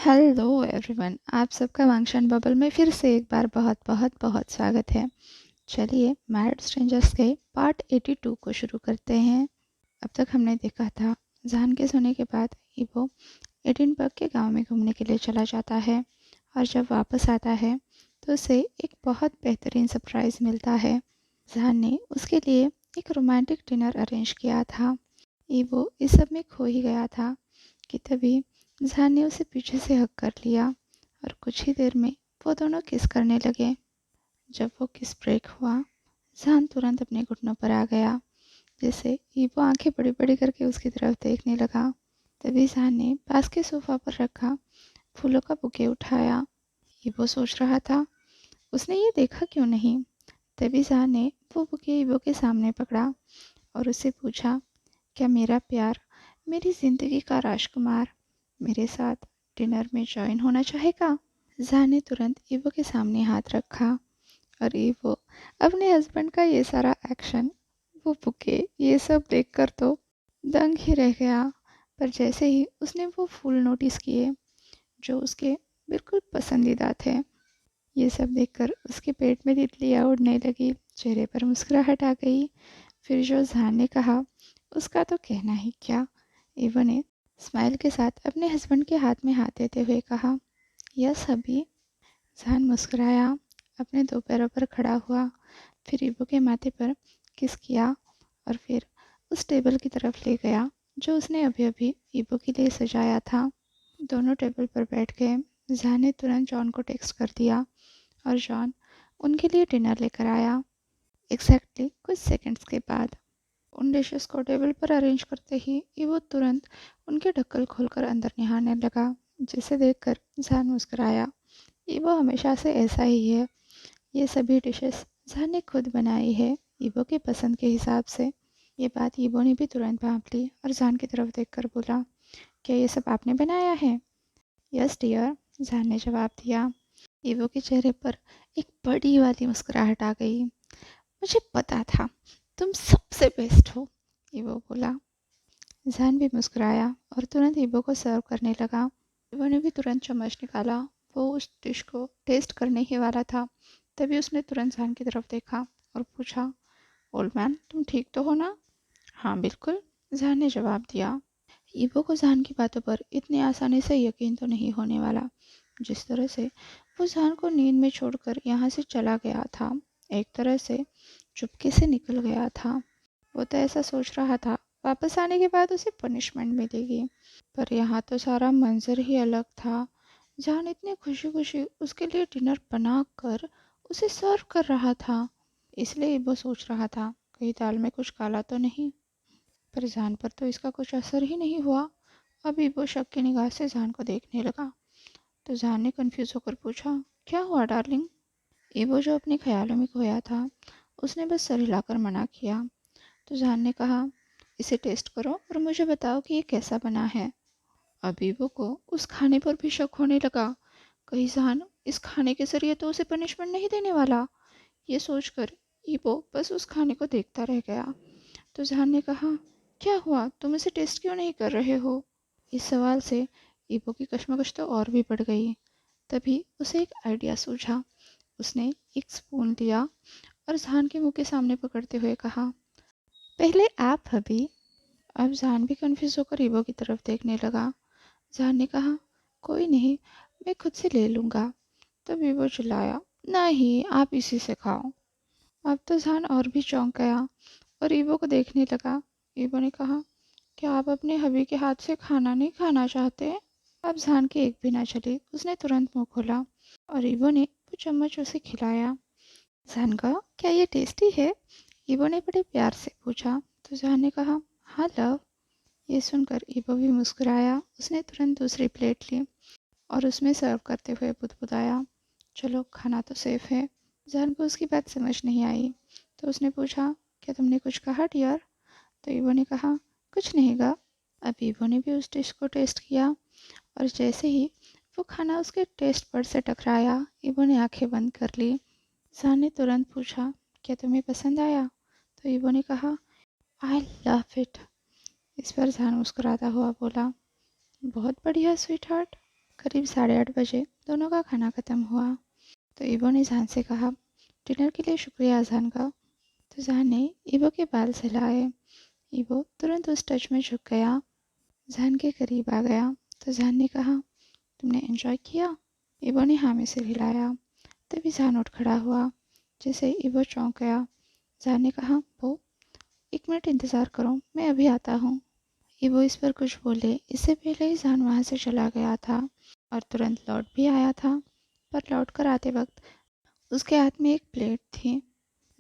Hello everyone, आप सबका function bubble में फिर से एक बार बहुत बहुत बहुत स्वागत है। चलिए मैरिड स्ट्रेंजर्स के पार्ट 82 को शुरू करते हैं। अब तक हमने देखा था जान के सोने के बाद इवो एडिनबर्ग के गांव में घूमने के लिए चला जाता है और जब वापस आता है तो उसे एक बहुत बेहतरीन सरप्राइज़ मिलता है। जान ने उसके लिए एक रोमांटिक डिनर अरेंज किया था। इवो इस सब में खो ही गया था कि तभी जान ने उसे पीछे से हक कर लिया और कुछ ही देर में वो दोनों किस करने लगे। जब वो किस ब्रेक हुआ, जान तुरंत अपने घुटनों पर आ गया, जिससे ईवो आंखें बड़ी बड़ी करके उसकी तरफ देखने लगा। तभी जान ने पास के सोफा पर रखा फूलों का बुके उठाया। ईवो सोच रहा था उसने ये देखा क्यों नहीं। तभी जान ने वो बुके ईवो के सामने पकड़ा और उससे पूछा, क्या मेरा प्यार, मेरी जिंदगी का राजकुमार मेरे साथ डिनर में ज्वाइन होना चाहेगा? जान ने तुरंत ईवो के सामने हाथ रखा और ईवो अपने हस्बैंड का ये सारा एक्शन, वो बुके, ये सब देखकर तो दंग ही रह गया। पर जैसे ही उसने वो फूल नोटिस किए जो उसके बिल्कुल पसंदीदा थे, ये सब देखकर उसके पेट में तितलियाँ उड़ने लगी, चेहरे पर मुस्कुराहट आ गई। फिर जो जान ने कहा उसका तो कहना ही क्या। ईवो ने स्माइल के साथ अपने हस्बैंड के हाथ में हाथ देते हुए कहा, यस अभी। जान मुस्कुराया, अपने दो पैरों पर खड़ा हुआ, फिर ईवो के माथे पर किस किया और फिर उस टेबल की तरफ ले गया जो उसने अभी अभी ईवो के लिए सजाया था। दोनों टेबल पर बैठ गए। जान ने तुरंत जॉन को टेक्स्ट कर दिया और जॉन उनके लिए डिनर लेकर आया। एग्जैक्टली कुछ सेकंड्स के बाद उन डिशेस को टेबल पर अरेंज करते ही ईवो तुरंत उनके ढक्कन खोलकर अंदर निहारने लगा, जिसे देखकर जान मुस्कुराया। ईवो हमेशा से ऐसा ही है। ये सभी डिशेस जान ने खुद बनाई है, ईवो की पसंद के हिसाब से। ये बात ईवो ने भी तुरंत भांप ली और जान की तरफ देखकर बोला, क्या ये सब आपने बनाया है? यस डियर, जान ने जवाब दिया। ईवो के चेहरे पर एक बड़ी वाली मुस्कुराहट आ गई। मुझे पता था तुम सबसे बेस्ट हो, ईवो बोला। जान भी मुस्कुराया और तुरंत ईवो को सर्व करने लगा। ईवो ने भी तुरंत चम्मच निकाला। वो उस डिश को टेस्ट करने ही वाला था, तभी उसने तुरंत जान की तरफ देखा और पूछा, ओल्ड मैन तुम ठीक तो हो ना? हाँ बिल्कुल, जान ने जवाब दिया। ईवो को जान की बातों पर इतनी आसानी से यकीन तो नहीं होने वाला। जिस तरह से वो जान को नींद में छोड़कर यहाँ से चला गया था, एक तरह से चुपके से निकल गया था। वो तो ऐसा सोच रहा था वापस आने के बाद उसे पनिशमेंट मिलेगी, पर यहाँ तो सारा मंजर ही अलग था। जान इतने खुशी खुशी उसके लिए डिनर बना कर उसे सर्व कर रहा था, इसलिए वो सोच रहा था कहीं दाल में कुछ काला तो नहीं। पर जान पर तो इसका कुछ असर ही नहीं हुआ। अभी वो शक की निगाह से जान को देखने लगा तो जान ने कंफ्यूज होकर पूछा, क्या हुआ डार्लिंग? ईवो जो अपने ख्यालों में खोया था, उसने बस सर हिलाकर मना किया। तो जान ने कहा, इसे टेस्ट करो और मुझे बताओ कि ये कैसा बना है। अब ईवो को उस खाने पर भी शक होने लगा, कहीं जान इस खाने के जरिए तो उसे पनिशमेंट नहीं देने वाला। ये सोचकर ईवो बस उस खाने को देखता रह गया। तो जान ने कहा, क्या हुआ, तुम इसे टेस्ट क्यों नहीं कर रहे हो? इस सवाल से ईवो की कश्मकश तो और भी बढ़ गई। तभी उसे एक आइडिया सूझा। उसने एक स्पून लिया और जान के मुंह के सामने पकड़ते हुए कहा, पहले आप हबी। अब जान भी कंफ्यूज होकर ईवो की तरफ देखने लगा। जान ने कहा, कोई नहीं, मैं खुद से ले लूँगा। तब ईवो चिल्लाया, नहीं आप इसी से खाओ। अब तो जान और भी चौंक गया और ईवो को देखने लगा। ईवो ने कहा, क्या आप अपने हबी के हाथ से खाना नहीं खाना चाहते? अब जान की एक भी ना चली, उसने तुरंत मुंह खोला और ईवो ने वो चम्मच उसे खिलाया। जान का, क्या ये टेस्टी है? ईवो ने बड़े प्यार से पूछा। तो जान ने कहा, हाँ लव। ये सुनकर ईवो भी मुस्कुराया। उसने तुरंत दूसरी प्लेट ली और उसमें सर्व करते हुए बुदबुदाया, चलो खाना तो सेफ है। जान को उसकी बात समझ नहीं आई तो उसने पूछा, क्या तुमने कुछ कहा डियर? तो ईवो ने कहा, कुछ नहीं गा। अब ईवो ने भी उस डिश को टेस्ट किया और जैसे ही वो खाना उसके टेस्ट पर से टकराया, ईवो ने आंखें बंद कर ली। जान ने तुरंत पूछा, क्या तुम्हें पसंद आया? तो ईवो ने कहा, आई लव इट। इस पर जान मुस्कुराता हुआ बोला, बहुत बढ़िया स्वीट हार्ट। करीब 8:30 बजे दोनों का खाना ख़त्म हुआ तो ईवो ने जहान से कहा, डिनर के लिए शुक्रिया जहान का। तो जहान ने ईवो के बाल सहलाए। ईवो तुरंत उस टच में झुक गया, जहान के करीब आ गया। तो जहान ने कहा, तुमने एंजॉय किया? ईवो ने हाँ में सिर हिलाया। तभी जहान उठ खड़ा हुआ। जैसे ईवो चौंक गया। जहान ने कहा, वो 1 मिनट इंतज़ार करो, मैं अभी आता हूँ। ईवो इस पर कुछ बोले इससे पहले ही जहान वहाँ से चला गया था और तुरंत लौट भी आया था। पर लौट कर आते वक्त उसके हाथ में एक प्लेट थी।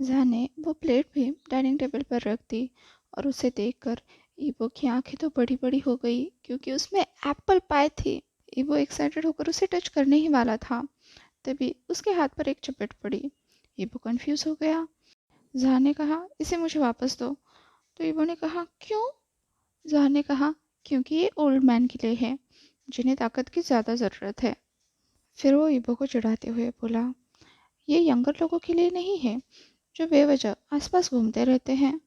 जहान ने वो प्लेट भी डाइनिंग टेबल पर रख दी और उसे देखकर ईवो की आंखें तो बड़ी बड़ी हो गई क्योंकि उसमें एप्पल पाई थी। ईवो एक्साइटेड होकर उसे टच करने ही वाला था, तभी उसके हाथ पर एक चपेट पड़ी। ईवो कंफ्यूज हो गया। जहान ने कहा, इसे मुझे वापस दो। तो ईवो ने कहा, क्यों? जहान ने कहा, क्योंकि ये ओल्ड मैन के लिए है जिन्हें ताकत की ज़्यादा ज़रूरत है। फिर वो ईवो को चिढ़ाते हुए बोला, ये यंगर लोगों के लिए नहीं है जो बेवजह आसपास घूमते रहते हैं।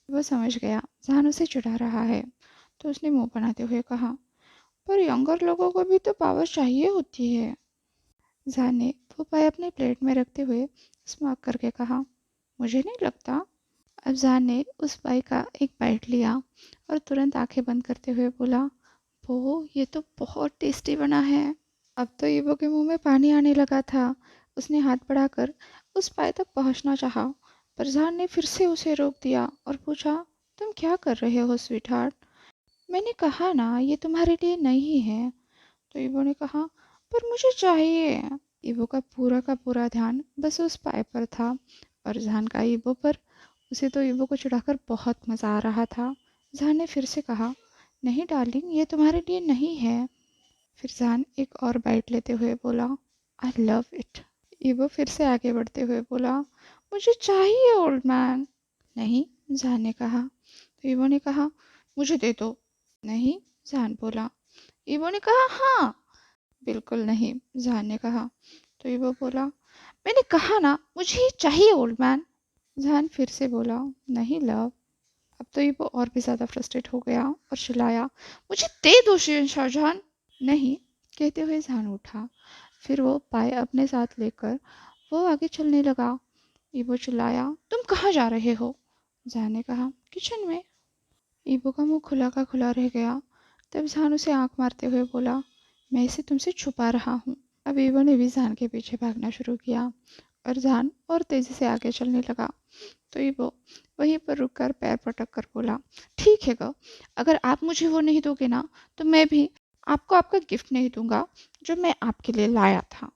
वो समझ गया जहान उसे चिढ़ा रहा है तो उसने मुंह बनाते हुए कहा, पर यंगर लोगों को भी तो पावर चाहिए होती है। जहान ने वो पाई अपने प्लेट में रखते हुए स्मार्क करके कहा, मुझे नहीं लगता। अब जहान ने उस पाई का एक बाइट लिया और तुरंत आंखें बंद करते हुए बोला, वो ये तो बहुत टेस्टी बना है। अब तो ईवो के मुंह में पानी आने लगा था। उसने हाथ बढ़ाकर उस पाई तक पहुंचना चाहा, पर जहान ने फिर से उसे रोक दिया और पूछा, तुम क्या कर रहे हो स्वीटहार्ट? मैंने कहा ना ये तुम्हारे लिए नहीं है। तो ईवो ने कहा, पर मुझे चाहिए। ईवो का पूरा ध्यान बस उस पाई पर था और जहान का ईवो पर। उसे तो ईवो को चिढ़ाकर बहुत मज़ा आ रहा था। जहान ने फिर से कहा, नहीं डार्लिंग, ये तुम्हारे लिए नहीं है। फिर जहान एक और बाइट लेते हुए बोला, आई लव इट। ईवो फिर से आगे बढ़ते हुए बोला, मुझे चाहिए ओल्ड मैन। नहीं, जहान ने कहा। तो ईवो ने कहा, मुझे दे दो। नहीं, जहान बोला। ईवो ने कहा, हाँ। बिल्कुल नहीं, जहान ने कहा। तो ईवो बोला, मैंने कहा ना मुझे ये चाहिए ओल्ड मैन। जहान फिर से बोला, नहीं लव। अब तो ईवो और भी ज़्यादा फ्रस्ट्रेट हो गया और चिल्लाया, मुझे दे दो शाहजहान। नहीं, कहते हुए जहान उठा। फिर वो पाए अपने साथ लेकर वो आगे चलने लगा। ईवो चिल्लाया, तुम कहाँ जा रहे हो? जहान ने कहा, किचन में। ईवो का मुंह खुला का खुला रह गया। तब जहान उसे आंख मारते हुए बोला, मैं इसे तुमसे छुपा रहा हूँ। अब ईवो ने भी जहान के पीछे भागना शुरू किया और जहान और तेजी से आगे चलने लगा। तो ईवो वहीं पर रुककर पैर पटक कर बोला, ठीक है ग, अगर आप मुझे वो नहीं दोगे ना तो मैं भी आपको आपका गिफ्ट नहीं दूंगा जो मैं आपके लिए लाया था।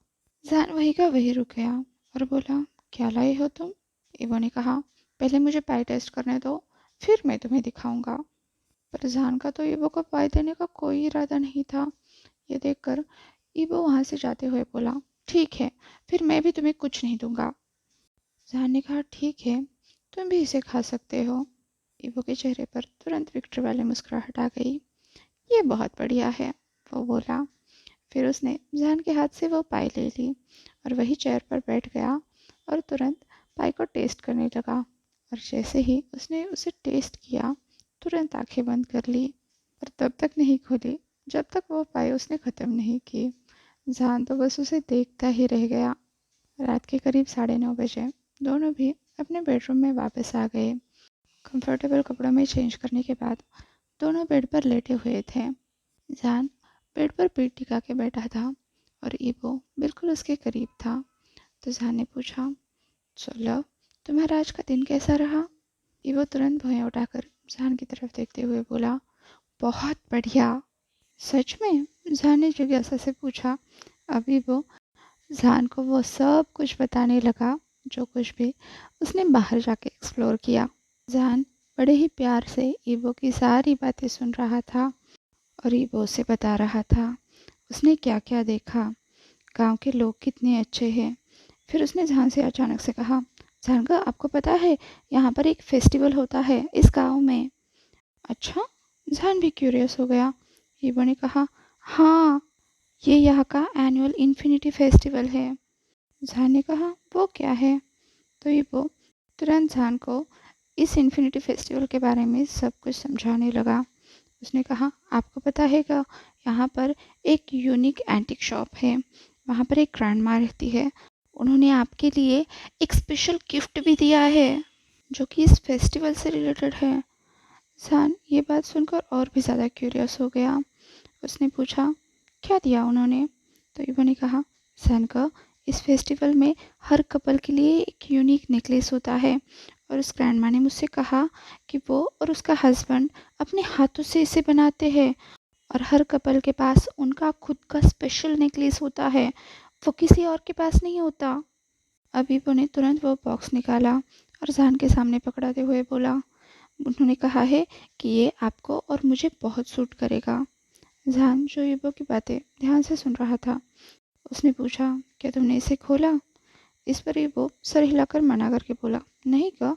जहान वहीं का वहीं रुक गया और बोला, क्या लाए हो तुम? ईवो ने कहा, पहले मुझे पाई टेस्ट करने दो, फिर मैं तुम्हें दिखाऊंगा। पर जहान का तो ईवो को पाई देने का कोई इरादा नहीं था। ये देखकर ईवो वहां से जाते हुए बोला, ठीक है, फिर मैं भी तुम्हें कुछ नहीं दूंगा। जहान ने कहा, ठीक है, तुम भी इसे खा सकते हो। ईवो के चेहरे पर तुरंत विक्ट्री वाली मुस्कुराहट आ गई। ये बहुत बढ़िया है, वो बोला। फिर उसने जहान के हाथ से वो पाई ले ली और वही चेयर पर बैठ गया और तुरंत पाई को टेस्ट करने लगा। और जैसे ही उसने उसे टेस्ट किया तुरंत आंखें बंद कर ली और तब तक नहीं खोली जब तक वो पाई उसने ख़त्म नहीं की। जहान तो बस उसे देखता ही रह गया। रात के करीब 9:30 बजे दोनों भी अपने बेडरूम में वापस आ गए। कंफर्टेबल कपड़ों में चेंज करने के बाद दोनों बेड पर लेटे हुए थे। जहान बेड पर पीठ टिका के बैठा था और ईवो बिल्कुल उसके करीब था। तो जहान ने पूछा, चलो, तुम्हारा आज का दिन कैसा रहा? ईवो तुरंत भुएं उठाकर जहान की तरफ देखते हुए बोला, बहुत बढ़िया। सच में? जहान ने जिज्ञासा से पूछा। अब ईवो जहान को वो सब कुछ बताने लगा जो कुछ भी उसने बाहर जाके एक्सप्लोर किया। जहान बड़े ही प्यार से ईवो की सारी बातें सुन रहा था और ईवो उसे बता रहा था उसने क्या क्या देखा, गांव के लोग कितने अच्छे हैं। फिर उसने जहान से अचानक से कहा, जहान का आपको पता है यहाँ पर एक फेस्टिवल होता है इस गांव में? अच्छा? जहान भी क्यूरियस हो गया। ईवो ने कहा, हाँ, ये यहाँ का एनुअल इन्फिनिटी फेस्टिवल है। जहान ने कहा, वो क्या है? तो ईवो तुरंत जहान को इस इन्फिनिटी फेस्टिवल के बारे में सब कुछ समझाने लगा। उसने कहा, आपको पता है क्या, यहाँ पर एक यूनिक एंटिक शॉप है, वहाँ पर एक ग्रैंडमा रहती है। उन्होंने आपके लिए एक स्पेशल गिफ्ट भी दिया है जो कि इस फेस्टिवल से रिलेटेड है। जान ये बात सुनकर और भी ज़्यादा क्यूरियस हो गया। उसने पूछा, क्या दिया उन्होंने? तो इवो ने कहा, जान का इस फेस्टिवल में हर कपल के लिए एक यूनिक नेकलेस होता है और उस ग्रैंडमा ने मुझसे कहा कि वो और उसका हस्बैंड अपने हाथों से इसे बनाते हैं और हर कपल के पास उनका खुद का स्पेशल नेकलेस होता है, वो किसी और के पास नहीं होता। अभी वो ने तुरंत वो बॉक्स निकाला और जान के सामने पकड़ाते हुए बोला, उन्होंने कहा है कि ये आपको और मुझे बहुत सूट करेगा। जान जो ईबो की बातें ध्यान से सुन रहा था, उसने पूछा, क्या तुमने इसे खोला? इस पर ईबो सर हिलाकर मना करके बोला, नहीं का,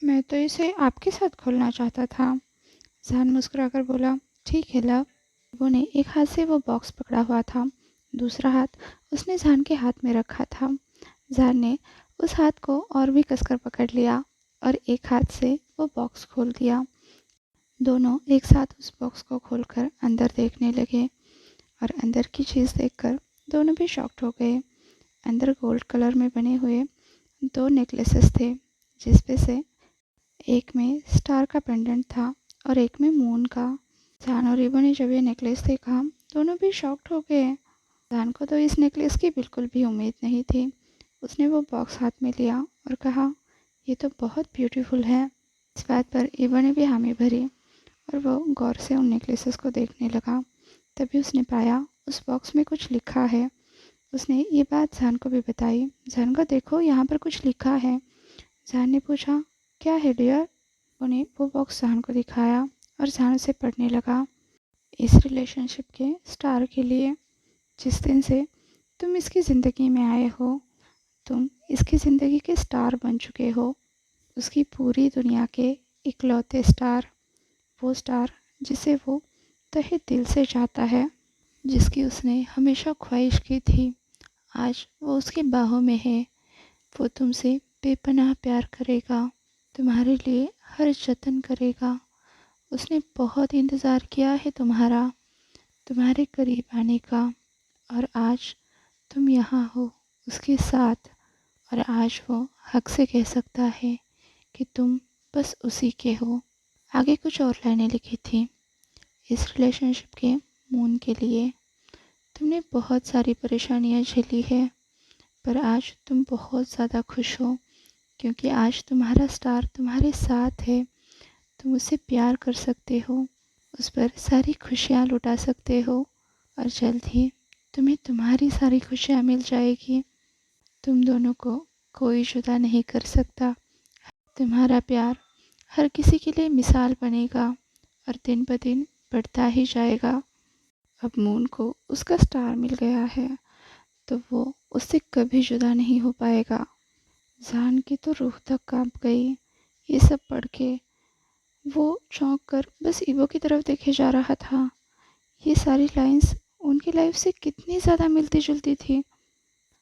मैं तो इसे आपके साथ खोलना चाहता था। जान मुस्कुराकर बोला, ठीक है लव। ईबो ने एक हाथ से वो बॉक्स पकड़ा हुआ था, दूसरा हाथ उसने जान के हाथ में रखा था। जान ने उस हाथ को और भी कसकर पकड़ लिया और एक हाथ से वो बॉक्स खोल दिया। दोनों एक साथ उस बॉक्स को खोलकर अंदर देखने लगे और अंदर की चीज़ देखकर दोनों भी शॉक्ड हो गए। अंदर गोल्ड कलर में बने हुए दो नेकलेसेस थे, जिसपे से एक में स्टार का पेंडेंट था और एक में मून का। जान और ईबो ने जब ये नेकलेस देखा, दोनों भी शॉक्ड हो गए। जान को तो इस नेकलेस की बिल्कुल भी उम्मीद नहीं थी। उसने वो बॉक्स हाथ में लिया और कहा, ये तो बहुत ब्यूटीफुल है। इस बात पर ईबो ने भी हामी भरी और वो गौर से उन नेकलेसेस को देखने लगा। तभी उसने पाया उस बॉक्स में कुछ लिखा है। उसने ये बात जान को भी बताई। जान को, देखो यहाँ पर कुछ लिखा है। जान ने पूछा, क्या है डियर? उन्हें वो बॉक्स जान को दिखाया और जान उसे पढ़ने लगा। इस रिलेशनशिप के स्टार के लिए, जिस दिन से तुम इसकी ज़िंदगी में आए हो, तुम इसकी ज़िंदगी के स्टार बन चुके हो, उसकी पूरी दुनिया के इकलौते स्टार, वो स्टार जिसे वो तहे दिल से चाहता है, जिसकी उसने हमेशा ख्वाहिश की थी। आज वो उसकी बाहों में है। वो तुमसे बेपनाह प्यार करेगा, तुम्हारे लिए हर जतन करेगा। उसने बहुत इंतज़ार किया है तुम्हारा, तुम्हारे करीब आने का, और आज तुम यहाँ हो उसके साथ, और आज वो हक से कह सकता है कि तुम बस उसी के हो। आगे कुछ और लाइनें लिखी थी, इस रिलेशनशिप के मून के लिए, तुमने बहुत सारी परेशानियां झेली है, पर आज तुम बहुत ज़्यादा खुश हो क्योंकि आज तुम्हारा स्टार तुम्हारे साथ है। तुम उससे प्यार कर सकते हो, उस पर सारी खुशियाँ लुटा सकते हो और जल्द ही तुम्हें तुम्हारी सारी खुशियाँ मिल जाएगी। तुम दोनों को कोई जुदा नहीं कर सकता। तुम्हारा प्यार हर किसी के लिए मिसाल बनेगा और दिन ब दिन बढ़ता ही जाएगा। अब मून को उसका स्टार मिल गया है तो वो उससे कभी जुदा नहीं हो पाएगा। जान की तो रूह तक कांप गई। ये सब पढ़ के वो चौंक कर बस ईवो की तरफ देखे जा रहा था। ये सारी लाइंस उनकी लाइफ से कितनी ज़्यादा मिलती जुलती थी।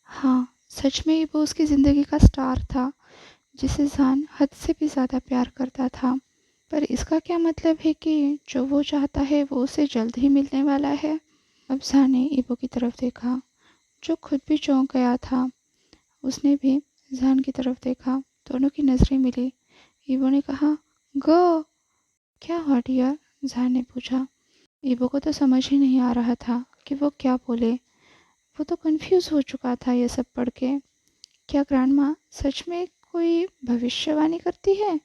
हाँ, सच में ईवो उसकी ज़िंदगी का स्टार था जिसे जान हद से भी ज़्यादा प्यार करता था। पर इसका क्या मतलब है कि जो वो चाहता है वो उसे जल्द ही मिलने वाला है? अब जान ने ईवो की तरफ देखा, जो खुद भी चौंक गया था। उसने भी जान की तरफ देखा, दोनों की नज़रें मिली। ईवो ने कहा, गो। क्या हुआ डियर? जान ने पूछा। ईवो को तो समझ ही नहीं आ रहा था कि वो क्या बोले। वो तो कंफ्यूज हो चुका था ये सब पढ़ के। क्या ग्रैंडमा सच में कोई भविष्यवाणी करती है?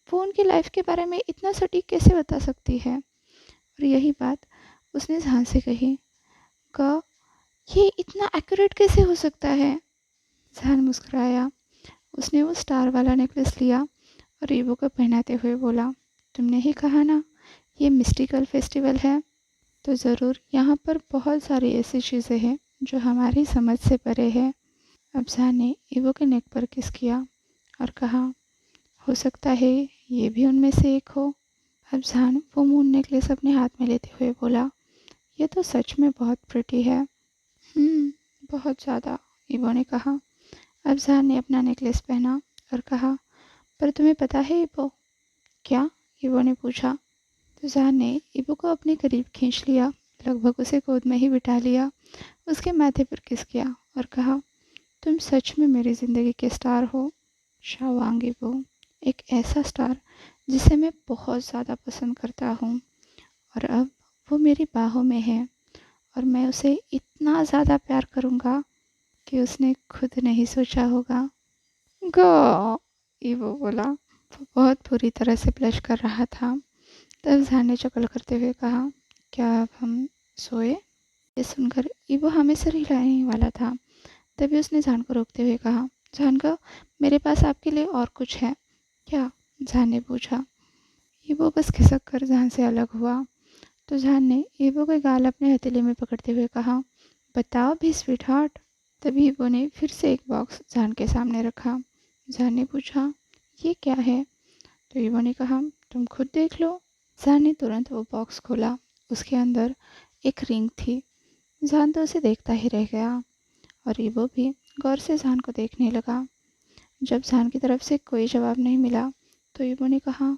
वो उनकी लाइफ के बारे में इतना सटीक कैसे बता सकती है? और यही बात उसने जान से कही, का ये इतना एक्यूरेट कैसे हो सकता है? जान मुस्कुराया। उसने वो स्टार वाला नेकलेस लिया और ईवो को पहनाते हुए बोला, तुमने ही कहा ना ये मिस्टिकल फेस्टिवल है, तो ज़रूर यहाँ पर बहुत सारी ऐसी चीज़ें हैं जो हमारी समझ से परे है। अब जान ने ईवो के नेक पर किस किया और कहा, हो सकता है ये भी उनमें से एक हो। अब जान वो मून नेकलेस अपने हाथ में लेते हुए बोला, ये तो सच में बहुत प्रिटी है। बहुत ज़्यादा, ईवो ने कहा। अब जान ने अपना नेकलेस पहना और कहा, पर तुम्हें पता है ईवो? क्या? ईवो ने पूछा। तो जान ने ईवो को अपने करीब खींच लिया, लगभग उसे गोद में ही बिठा लिया, उसके माथे पर किस किया और कहा, तुम सच में मेरी ज़िंदगी के स्टार हो शावांगी। वो एक ऐसा स्टार जिसे मैं बहुत ज़्यादा पसंद करता हूँ, और अब वो मेरी बाहों में है और मैं उसे इतना ज़्यादा प्यार करूँगा कि उसने खुद नहीं सोचा होगा। गो, ईवो बोला। वो बहुत बुरी तरह से ब्लश कर रहा था। तब जान ने चुगल करते हुए कहा, क्या अब हम सोए? ये सुनकर ईवो हमेशा हिलाने वाला था। तभी उसने जान को रोकते हुए कहा, जान का, मेरे पास आपके लिए और कुछ है। क्या? जान ने पूछा। ईवो बस खिसक कर जान से अलग हुआ। तो जान ने ईवो के गाल अपने हथेली में पकड़ते हुए कहा, बताओ भी स्वीट हार्ट। तभी ईवो ने फिर से एक बॉक्स जान के सामने रखा। जान ने पूछा, ये क्या है? तो ईवो ने कहा, तुम खुद देख लो। जान ने तुरंत वो बॉक्स खोला। उसके अंदर एक रिंग थी। जान तो उसे देखता ही रह गया और ईवो भी गौर से जान को देखने लगा। जब जान की तरफ से कोई जवाब नहीं मिला तो ईवो ने कहा,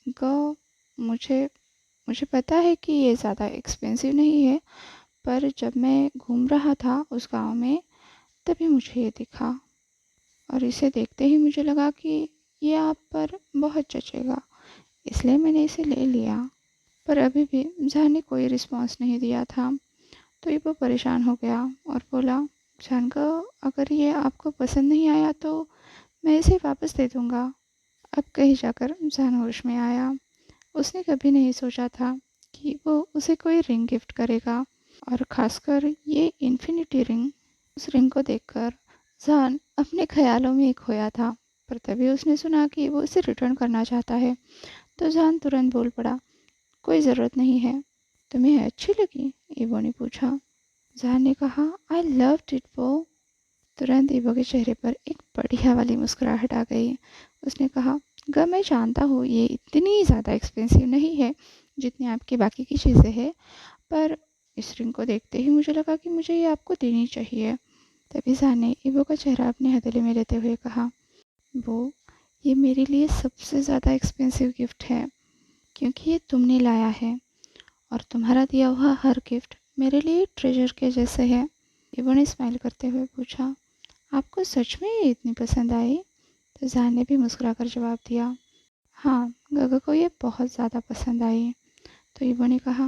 गौ, मुझे मुझे पता है कि ये ज़्यादा एक्सपेंसिव नहीं है, पर जब मैं घूम रहा था उस गांव में तभी मुझे ये दिखा और इसे देखते ही मुझे लगा कि ये आप पर बहुत जचेगा, इसलिए मैंने इसे ले लिया। पर अभी भी जान ने कोई रिस्पॉन्स नहीं दिया था। तो ये वो परेशान हो गया और बोला, जान का, अगर ये आपको पसंद नहीं आया तो मैं इसे वापस दे दूँगा। अब कहीं जाकर जान होश में आया। उसने कभी नहीं सोचा था कि वो उसे कोई रिंग गिफ्ट करेगा, और ख़ासकर ये इन्फिनिटी रिंग। उस रिंग को देखकर जान अपने ख़्यालों में खोया था। पर तभी उसने सुना कि वो इसे रिटर्न करना चाहता है। तो जान तुरंत बोल पड़ा, कोई ज़रूरत नहीं है। तुम्हें अच्छी लगी? ईवो ने पूछा। जान ने कहा, आई लव्ड इट वो। तुरंत ईवो के चेहरे पर एक बढ़िया वाली मुस्कुराहट आ गई। उसने कहा, गर मैं जानता हूँ ये इतनी ज़्यादा एक्सपेंसिव नहीं है जितनी आपकी बाकी की चीज़ें हैं, पर इस रिंग को देखते ही मुझे लगा कि मुझे ये आपको देनी चाहिए। तभी जान ने ईवो का चेहरा अपने हथेली में लेते हुए कहा, वो, ये मेरे लिए सबसे ज़्यादा एक्सपेंसिव गिफ्ट है क्योंकि ये तुमने लाया है, और तुम्हारा दिया हुआ हर गिफ्ट मेरे लिए ट्रेजर के जैसे है। ईवो ने स्माइल करते हुए पूछा, आपको सच में ये इतनी पसंद आई? तो जान ने भी मुस्कुराकर जवाब दिया, हाँ, गगा को ये बहुत ज़्यादा पसंद आई। तो ईवो ने कहा,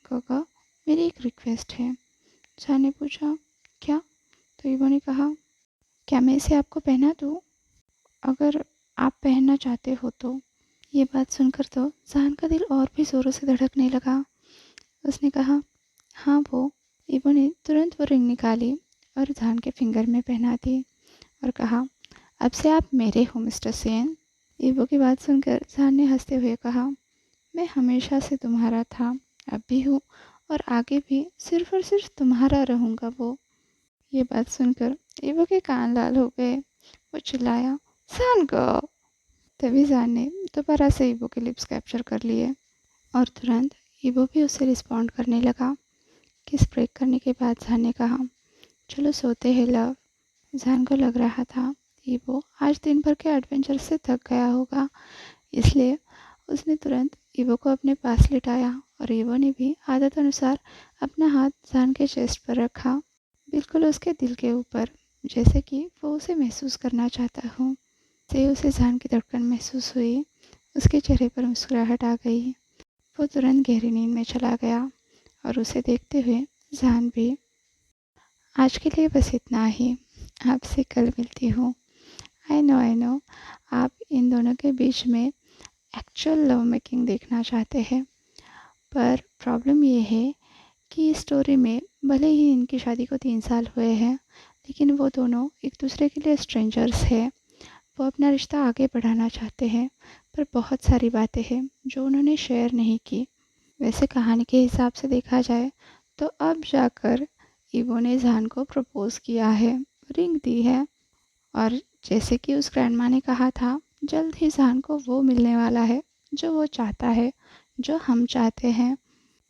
गगा, मेरी एक रिक्वेस्ट है। जान ने पूछा, क्या? तो ईवो ने कहा, क्या मैं इसे आपको पहना दूँ? अगर आप पहनना चाहते हो तो। ये बात सुनकर तो जान का दिल और भी ज़ोरों से धड़कने लगा। उसने कहा, हाँ वो। ईवो ने तुरंत वो रिंग निकाली और जान के फिंगर में पहना दी और कहा, अब से आप मेरे हो मिस्टर सेन। ईवो की बात सुनकर जान ने हंसते हुए कहा, मैं हमेशा से तुम्हारा था, अब भी हूँ और आगे भी सिर्फ और सिर्फ तुम्हारा रहूँगा वो। ये बात सुनकर ईवो के कान लाल हो गए। वो चिल्लाया, जान को। तभी जान ने दोबारा से ईवो के लिप्स कैप्चर कर लिए और तुरंत ईवो भी उससे रिस्पॉन्ड करने लगा। किस ब्रेक करने के बाद जान ने कहा, चलो सोते हैं लव। जान को लग रहा था ईवो आज दिन भर के एडवेंचर से थक गया होगा, इसलिए उसने तुरंत ईवो को अपने पास लिटाया और ईवो ने भी आदत अनुसार अपना हाथ जान के चेस्ट पर रखा, बिल्कुल उसके दिल के ऊपर, जैसे कि वो उसे महसूस करना चाहता हो। से उसे जान की धड़कन महसूस हुई। उसके चेहरे पर मुस्कुराहट आ गई। वो तुरंत गहरी नींद में चला गया और उसे देखते हुए जान भी। आज के लिए बस इतना ही। आपसे कल मिलती हूँ। आई नो आप इन दोनों के बीच में एक्चुअल लव मेकिंग देखना चाहते हैं, पर प्रॉब्लम ये है कि इस स्टोरी में भले ही इनकी शादी को 3 साल हुए हैं, लेकिन वो दोनों एक दूसरे के लिए स्ट्रेंजर्स हैं। वो अपना रिश्ता आगे बढ़ाना चाहते हैं, पर बहुत सारी बातें हैं जो उन्होंने शेयर नहीं की। वैसे कहानी के हिसाब से देखा जाए तो अब जाकर ईवो ने जान को प्रपोज़ किया है, रिंग दी है, और जैसे कि उस ग्रैंडमा ने कहा था, जल्द ही जान को वो मिलने वाला है जो वो चाहता है, जो हम चाहते हैं,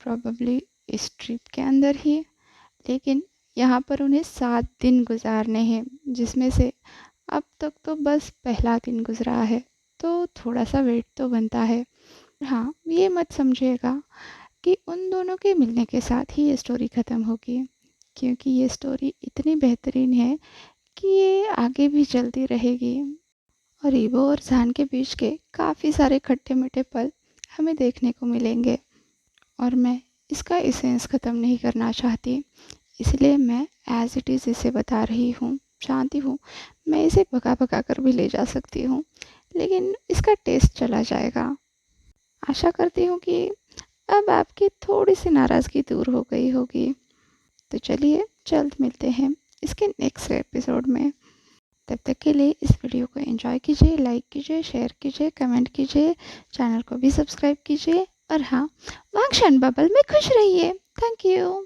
प्रोबेबली इस ट्रिप के अंदर ही। लेकिन यहाँ पर उन्हें 7 दिन गुजारने हैं, जिसमें से अब तक तो बस पहला दिन गुजरा है, तो थोड़ा सा वेट तो बनता है। हाँ, ये मत समझिएगा कि उन दोनों के मिलने के साथ ही ये स्टोरी ख़त्म होगी, क्योंकि ये स्टोरी इतनी बेहतरीन है कि ये आगे भी चलती रहेगी और ईवो और जहान के बीच के काफ़ी सारे खट्टे मीठे पल हमें देखने को मिलेंगे। और मैं इसका इसेंस ख़त्म नहीं करना चाहती, इसलिए मैं एज़ इट इज़ इसे बता रही हूँ। जानती हूँ मैं इसे भगा भगा कर भी ले जा सकती हूँ, लेकिन इसका टेस्ट चला जाएगा। आशा करती हूँ कि अब आपकी थोड़ी सी नाराज़गी दूर हो गई होगी। तो चलिए जल्द मिलते हैं इसके नेक्स्ट एपिसोड में। तब तक के लिए इस वीडियो को एंजॉय कीजिए, लाइक कीजिए, शेयर कीजिए, कमेंट कीजिए, चैनल को भी सब्सक्राइब कीजिए और हाँ, वांगशन बबल में खुश रहिए। Thank you.